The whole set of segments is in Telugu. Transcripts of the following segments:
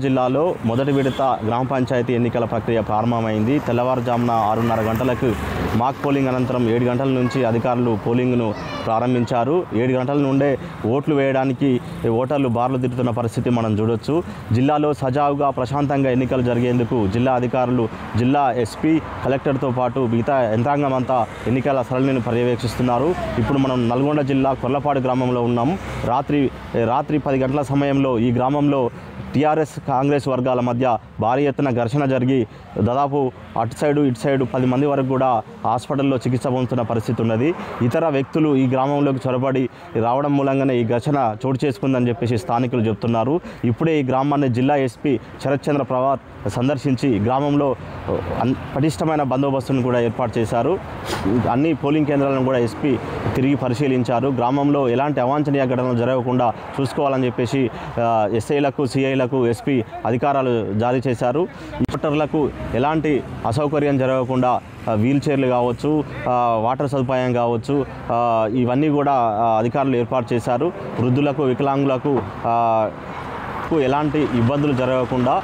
జిల్లాలో మొదటి విడత గ్రామ పంచాయతీ ఎన్నికల ప్రక్రియ ప్రారంభమైంది. తెల్లవారుజామున 6:30 గంటలకు మాక్ పోలింగ్ అనంతరం 7 గంటల నుంచి అధికారులు పోలింగ్ను ప్రారంభించారు. 7 గంటల నుండే ఓట్లు వేయడానికి ఓటర్లు బార్లు తిరుగుతున్న పరిస్థితి మనం చూడొచ్చు. జిల్లాలో సజావుగా ప్రశాంతంగా ఎన్నికలు జరిగేందుకు జిల్లా అధికారులు, జిల్లా ఎస్పీ, కలెక్టర్తో పాటు మిగతా యంత్రాంగం అంతా ఎన్నికల సరళిని పర్యవేక్షిస్తున్నారు. ఇప్పుడు మనం నల్గొండ జిల్లా కొర్లపాడు గ్రామంలో ఉన్నాం. రాత్రి 10 గంటల సమయంలో ఈ గ్రామంలో టీఆర్ఎస్ కాంగ్రెస్ వర్గాల మధ్య భారీ ఎత్తున ఘర్షణ జరిగి దాదాపు అటు సైడు ఇటు సైడు 10 మంది వరకు కూడా హాస్పిటల్లో చికిత్స పొందుతున్న పరిస్థితి ఉన్నది. ఇతర వ్యక్తులు ఈ గ్రామంలోకి చొరబడి రావడం మూలంగానే ఈ ఘర్షణ చోటు చేసుకుందని చెప్పేసి స్థానికులు చెప్తున్నారు. ఇప్పుడే ఈ గ్రామాన్ని జిల్లా ఎస్పీ శరత్ చంద్ర పవార్ సందర్శించి గ్రామంలో పటిష్టమైన బందోబస్తును కూడా ఏర్పాటు చేశారు. అన్ని పోలింగ్ కేంద్రాలను కూడా ఎస్పీ తిరిగి పరిశీలించారు. గ్రామంలో ఎలాంటి అవాంఛనీయ ఘటనలు జరగకుండా చూసుకోవాలని చెప్పేసి ఎస్ఐలకు, సిఐలకు ఎస్పీ అధికారాలు జారీ చేశారు. ఓటర్లకు ఎలాంటి అసౌకర్యం జరగకుండా వీల్ చైర్లు కావచ్చు, వాటర్ సదుపాయం కావచ్చు, ఇవన్నీ కూడా అధికారులు ఏర్పాటు చేశారు. వృద్ధులకు, వికలాంగులకు ఎలాంటి ఇబ్బందులు జరగకుండా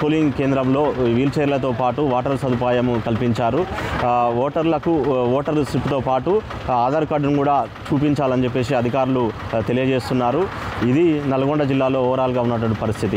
పోలింగ్ కేంద్రంలో వీల్ చైర్లతో పాటు వాటర్ సదుపాయం కల్పించారు. ఓటర్ స్లిప్తో పాటు ఆధార్ కార్డును కూడా చూపించాలని చెప్పేసి అధికారులు తెలియజేస్తున్నారు. ఇది నల్గొండ జిల్లాలో ఓవరాల్గా ఉన్నటువంటి పరిస్థితి.